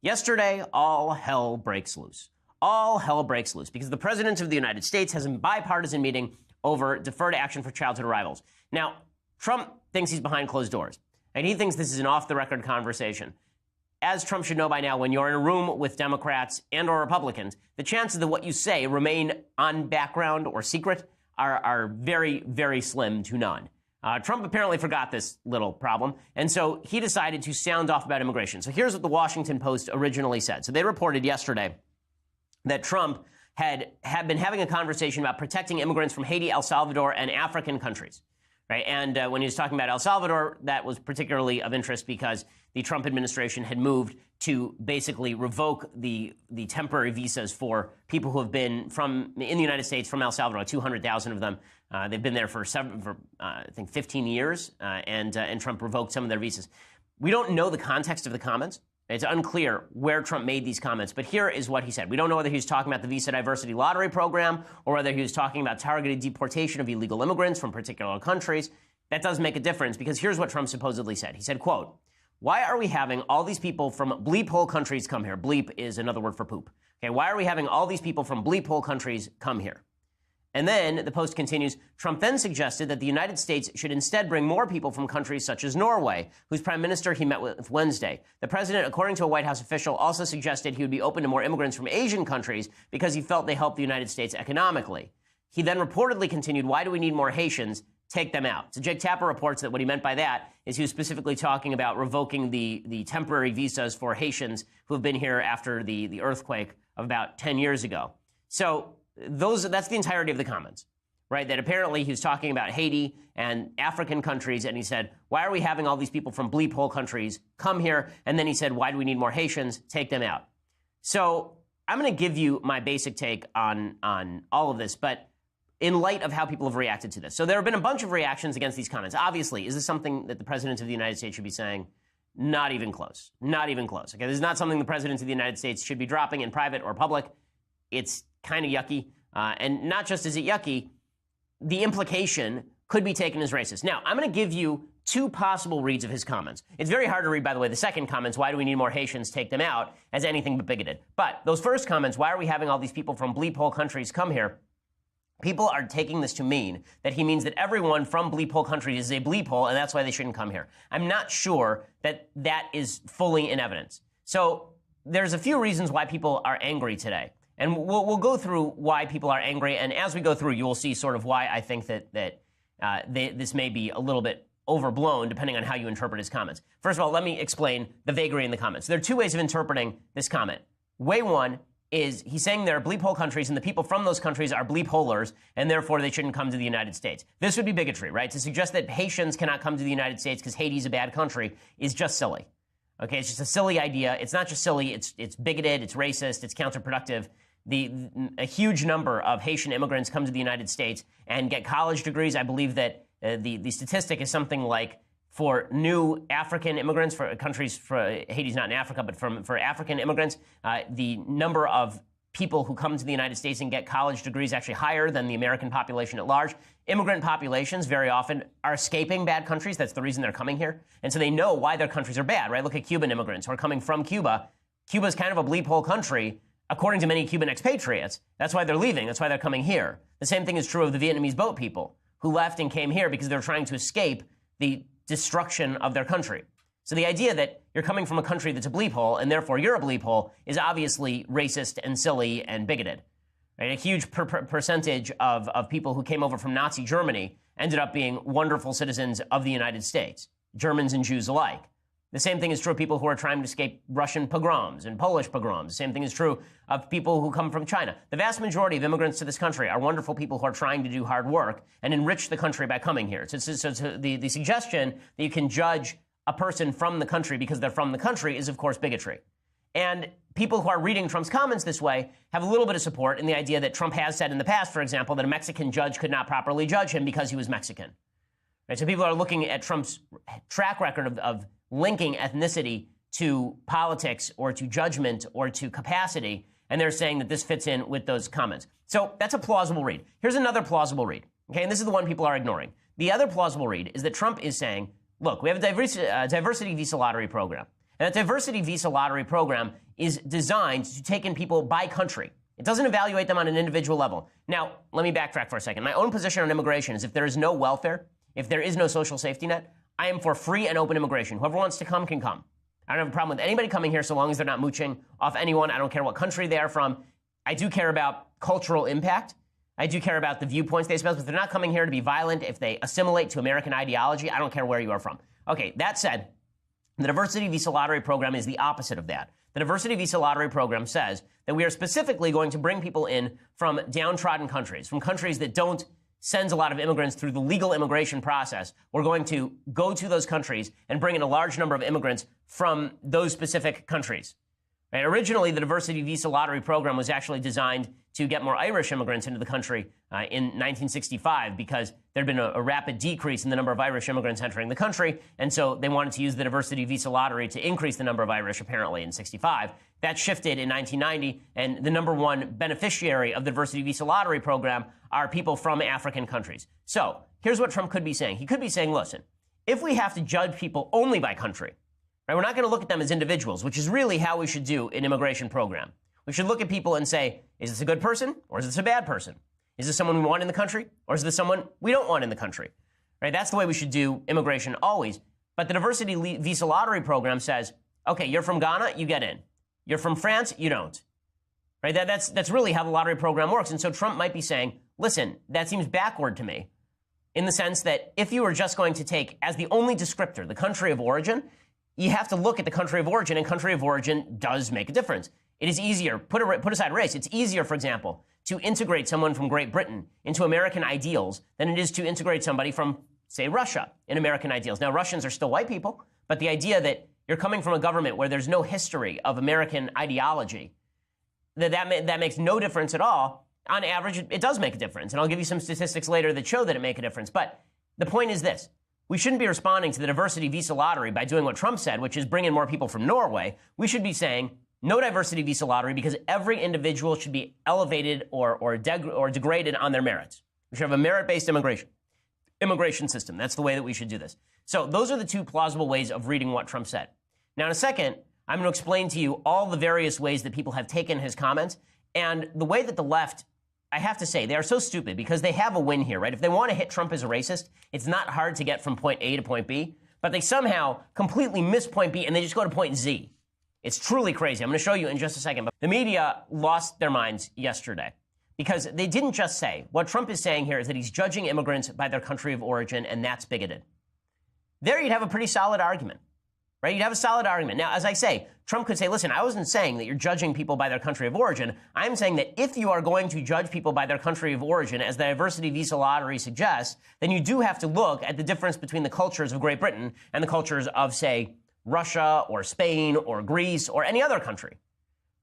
Yesterday, all hell breaks loose. All hell breaks loose because the President of the United States has a bipartisan meeting over deferred action for childhood arrivals. Now, Trump thinks he's behind closed doors, and he thinks this is an off-the-record conversation. As Trump should know by now, when you're in a room with Democrats and or Republicans, the chances that what you say remain on background or secret are very, very slim to none. Trump apparently forgot this little problem, and so he decided to sound off about immigration. So here's what the Washington Post originally said. So they reported yesterday that Trump had been having a conversation about protecting immigrants from Haiti, El Salvador, and African countries. Right? And when he was talking about El Salvador, that was particularly of interest because the Trump administration had moved to basically revoke the temporary visas for people who have been in the United States from El Salvador, 200,000 of them. They've been there for I think 15 years, and Trump revoked some of their visas. We don't know the context of the comments. It's unclear where Trump made these comments, but here is what he said. We don't know whether he was talking about the Visa Diversity Lottery Program or whether he was talking about targeted deportation of illegal immigrants from particular countries. That does make a difference because here's what Trump supposedly said. He said, quote, "Why are we having all these people from bleep hole countries come here?" Bleep is another word for poop. Okay, why are we having all these people from bleep hole countries come here? And then the Post continues, Trump then suggested that the United States should instead bring more people from countries such as Norway, whose prime minister he met with Wednesday. The president, according to a White House official, also suggested he would be open to more immigrants from Asian countries because he felt they helped the United States economically. He then reportedly continued, "Why do we need more Haitians? Take them out." So Jake Tapper reports that what he meant by that is he was specifically talking about revoking the temporary visas for Haitians who have been here after the earthquake of about 10 years ago. So that's the entirety of the comments, right? That apparently he was talking about Haiti and African countries, and he said, why are we having all these people from bleep hole countries come here? And then he said, why do we need more Haitians? Take them out. So I'm going to give you my basic take on all of this, but in light of how people have reacted to this. So there have been a bunch of reactions against these comments. Obviously, is this something that the President of the United States should be saying? Not even close. Not even close. Okay, this is not something the President of the United States should be dropping in private or public. It's kind of yucky. And not just is it yucky, the implication could be taken as racist. Now, I'm going to give you two possible reads of his comments. It's very hard to read, by the way, the second comments, why do we need more Haitians, take them out, as anything but bigoted. But those first comments, why are we having all these people from bleep hole countries come here? People are taking this to mean that he means that everyone from bleep hole countries is a bleep hole, and that's why they shouldn't come here. I'm not sure that that is fully in evidence. So there's a few reasons why people are angry today. And we'll go through why people are angry, and as we go through, you will see sort of why I think that this may be a little bit overblown, depending on how you interpret his comments. First of all, let me explain the vagary in the comments. There are two ways of interpreting this comment. Way one is he's saying there are bleep hole countries, and the people from those countries are bleep holers, and therefore they shouldn't come to the United States. This would be bigotry, right? To suggest that Haitians cannot come to the United States because Haiti's a bad country is just silly. Okay, it's just a silly idea. It's not just silly, it's bigoted, it's racist, it's counterproductive. A huge number of Haitian immigrants come to the United States and get college degrees. I believe that the statistic is something like for new African immigrants, for countries, Haiti's not in Africa, but for African immigrants, the number of people who come to the United States and get college degrees is actually higher than the American population at large. Immigrant populations very often are escaping bad countries. That's the reason they're coming here. And so they know why their countries are bad, right? Look at Cuban immigrants who are coming from Cuba. Cuba's kind of a bleep hole country, according to many Cuban expatriates. That's why they're leaving. That's why they're coming here. The same thing is true of the Vietnamese boat people who left and came here because they're trying to escape the destruction of their country. So the idea that you're coming from a country that's a bleep hole and therefore you're a bleep hole is obviously racist and silly and bigoted. Right? A huge percentage of people who came over from Nazi Germany ended up being wonderful citizens of the United States, Germans and Jews alike. The same thing is true of people who are trying to escape Russian pogroms and Polish pogroms. The same thing is true of people who come from China. The vast majority of immigrants to this country are wonderful people who are trying to do hard work and enrich the country by coming here. So the suggestion that you can judge a person from the country because they're from the country is, of course, bigotry. And people who are reading Trump's comments this way have a little bit of support in the idea that Trump has said in the past, for example, that a Mexican judge could not properly judge him because he was Mexican. Right? So people are looking at Trump's track record of linking ethnicity to politics or to judgment or to capacity, and they're saying that this fits in with those comments. So that's a plausible read. Here's another plausible read, okay, and this is the one people are ignoring. The other plausible read is that Trump is saying, look, we have a diversity visa lottery program, and that diversity visa lottery program is designed to take in people by country. It doesn't evaluate them on an individual level. Now, let me backtrack for a second. My own position on immigration is if there is no welfare, if there is no social safety net, I am for free and open immigration. Whoever wants to come can come. I don't have a problem with anybody coming here so long as they're not mooching off anyone. I don't care what country they are from. I do care about cultural impact. I do care about the viewpoints they espouse, but they're not coming here to be violent. If they assimilate to American ideology, I don't care where you are from. Okay, that said, the diversity visa lottery program is the opposite of that. The diversity visa lottery program says that we are specifically going to bring people in from downtrodden countries, from countries that don't send a lot of immigrants through the legal immigration process. We're going to go to those countries and bring in a large number of immigrants from those specific countries. Right? Originally, the diversity visa lottery program was actually designed to get more Irish immigrants into the country in 1965 because there had been a rapid decrease in the number of Irish immigrants entering the country, and so they wanted to use the diversity visa lottery to increase the number of Irish, apparently, in 65. That shifted in 1990, and the number one beneficiary of the diversity visa lottery program are people from African countries. So here's what Trump could be saying. He could be saying, listen, if we have to judge people only by country, right, we're not going to look at them as individuals, which is really how we should do an immigration program. We should look at people and say, is this a good person or is this a bad person? Is this someone we want in the country or is this someone we don't want in the country? Right? That's the way we should do immigration always. But the diversity visa lottery program says, okay, you're from Ghana, you get in. You're from France, you don't. Right? That's really how the lottery program works. And so Trump might be saying, listen, that seems backward to me in the sense that if you were just going to take as the only descriptor the country of origin, you have to look at the country of origin, and country of origin does make a difference. It is easier, put aside race, it's easier, for example, to integrate someone from Great Britain into American ideals than it is to integrate somebody from, say, Russia in American ideals. Now, Russians are still white people, but the idea that you're coming from a government where there's no history of American ideology, that makes no difference at all. On average, it does make a difference. And I'll give you some statistics later that show that it makes a difference. But the point is this. We shouldn't be responding to the diversity visa lottery by doing what Trump said, which is bring in more people from Norway. We should be saying, no diversity visa lottery because every individual should be elevated or degraded on their merits. We should have a merit-based immigration system. That's the way that we should do this. So those are the two plausible ways of reading what Trump said. Now, in a second, I'm going to explain to you all the various ways that people have taken his comments and the way that the left, I have to say, they are so stupid because they have a win here, right? If they want to hit Trump as a racist, it's not hard to get from point A to point B, but they somehow completely miss point B and they just go to point Z. It's truly crazy. I'm going to show you in just a second. But the media lost their minds yesterday because they didn't just say, what Trump is saying here is that he's judging immigrants by their country of origin, and that's bigoted. There you'd have a pretty solid argument, right? You'd have a solid argument. Now, as I say, Trump could say, listen, I wasn't saying that you're judging people by their country of origin. I'm saying that if you are going to judge people by their country of origin, as the diversity visa lottery suggests, then you do have to look at the difference between the cultures of Great Britain and the cultures of, say, Russia or Spain or Greece or any other country,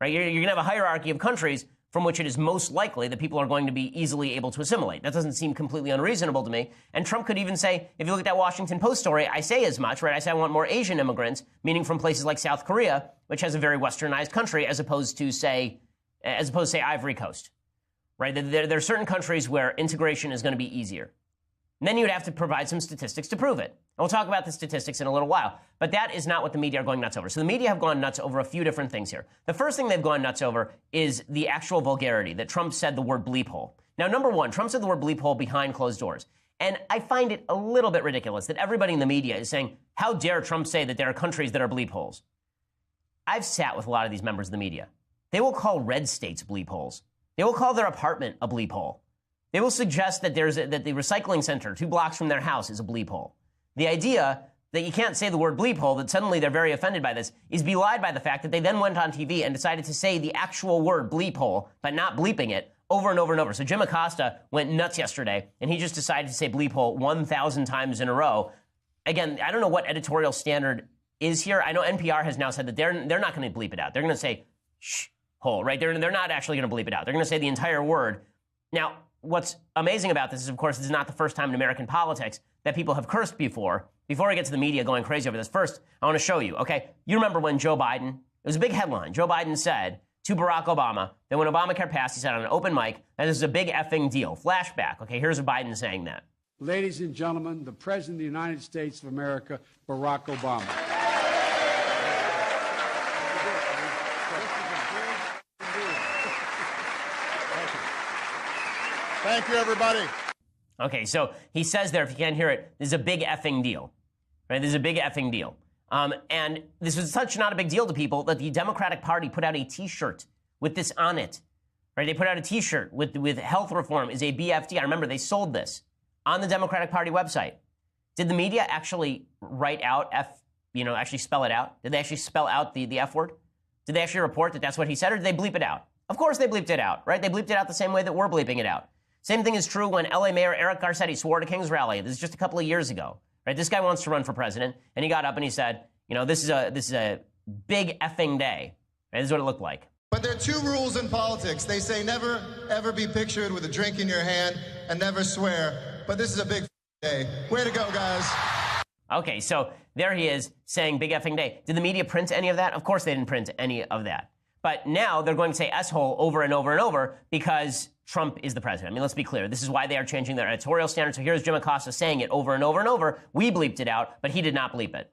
right? You're going to have a hierarchy of countries from which it is most likely that people are going to be easily able to assimilate. That doesn't seem completely unreasonable to me. And Trump could even say, if you look at that Washington Post story, I say as much, right? I say I want more Asian immigrants, meaning from places like South Korea, which has a very westernized country, as opposed to say Ivory Coast, right? There are certain countries where integration is going to be easier. And then you'd have to provide some statistics to prove it. And we'll talk about the statistics in a little while. But that is not what the media are going nuts over. So the media have gone nuts over a few different things here. The first thing they've gone nuts over is the actual vulgarity that Trump said the word bleep hole. Now, number one, Trump said the word bleep hole behind closed doors. And I find it a little bit ridiculous that everybody in the media is saying, how dare Trump say that there are countries that are bleep holes? I've sat with a lot of these members of the media. They will call red states bleep holes. They will call their apartment a bleep hole. They will suggest that that the recycling center 2 blocks from their house is a bleep hole. The idea that you can't say the word bleep hole, that suddenly they're very offended by this, is belied by the fact that they then went on TV and decided to say the actual word bleep hole, but not bleeping it, over and over and over. So Jim Acosta went nuts yesterday, and he just decided to say bleep hole 1,000 times in a row. Again, I don't know what editorial standard is here. I know NPR has now said that they're not going to bleep it out. They're going to say shh hole, right? They're not actually going to bleep it out. They're going to say the entire word. Now, what's amazing about this is, of course, this is not the first time in American politics that people have cursed before. Before I get to the media going crazy over this, first, I want to show you, okay? You remember when Joe Biden, it was a big headline. Joe Biden said to Barack Obama that when Obamacare passed, he said on an open mic that this is a big effing deal. Flashback, okay? Here's Biden saying that. Ladies and gentlemen, the President of the United States of America, Barack Obama. Thank you, everybody. Okay, so he says there, if you can't hear it, this is a big effing deal. Right? This is a big effing deal. And this was such not a big deal to people that the Democratic Party put out a T-shirt with this on it. Right? They put out a T-shirt with health reform is a BFD. I remember they sold this on the Democratic Party website. Did the media actually write out actually spell it out? Did they actually spell out the F word? Did they actually report that that's what he said, or did they bleep it out? Of course they bleeped it out, right? They bleeped it out the same way that we're bleeping it out. Same thing is true when LA Mayor Eric Garcetti swore at a King's rally. This is just a couple of years ago, right? This guy wants to run for president, and he got up and he said, this is a big effing day. Right? This is what it looked like. But there are two rules in politics. They say never, ever be pictured with a drink in your hand and never swear. But this is a big day. Way to go, guys. Okay, so there he is saying big effing day. Did the media print any of that? Of course they didn't print any of that. But now they're going to say S-hole over and over and over because Trump is the president. I mean, let's be clear. This is why they are changing their editorial standards. So here's Jim Acosta saying it over and over and over. We bleeped it out, but he did not bleep it.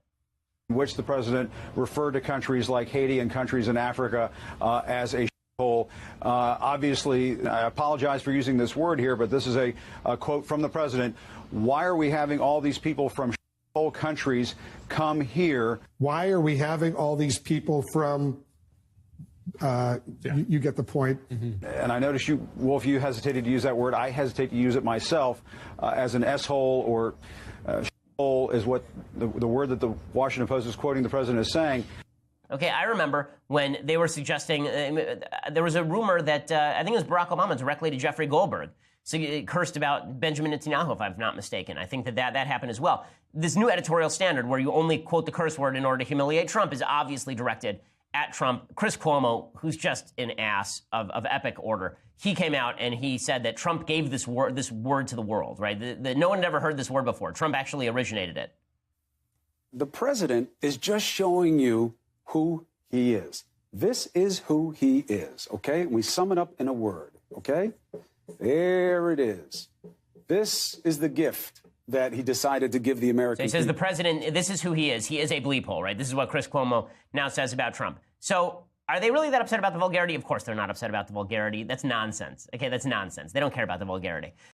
In which the president referred to countries like Haiti and countries in Africa as a hole. Obviously, I apologize for using this word here, but this is a quote from the president. Why are we having all these people from hole countries come here? Why are we having all these people from... You get the point. Mm-hmm. And I notice you, Wolf, you hesitated to use that word. I hesitate to use it myself as an S-hole or hole is what the word that the Washington Post is quoting the president as saying. Okay, I remember when they were suggesting, there was a rumor that I think it was Barack Obama directly to Jeffrey Goldberg. So he cursed about Benjamin Netanyahu, if I'm not mistaken. I think that happened as well. This new editorial standard where you only quote the curse word in order to humiliate Trump is obviously directed at Trump. Chris Cuomo, who's just an ass of epic order, he came out and he said that Trump gave this word to the world, right? No one had ever heard this word before. Trump actually originated it. The president is just showing you who he is. This is who he is, okay? We sum it up in a word, okay? There it is. This is the gift that he decided to give the American people. So he says the president, this is who he is. He is a bleep hole, right? This is what Chris Cuomo now says about Trump. So are they really that upset about the vulgarity? Of course they're not upset about the vulgarity. That's nonsense. Okay, that's nonsense. They don't care about the vulgarity.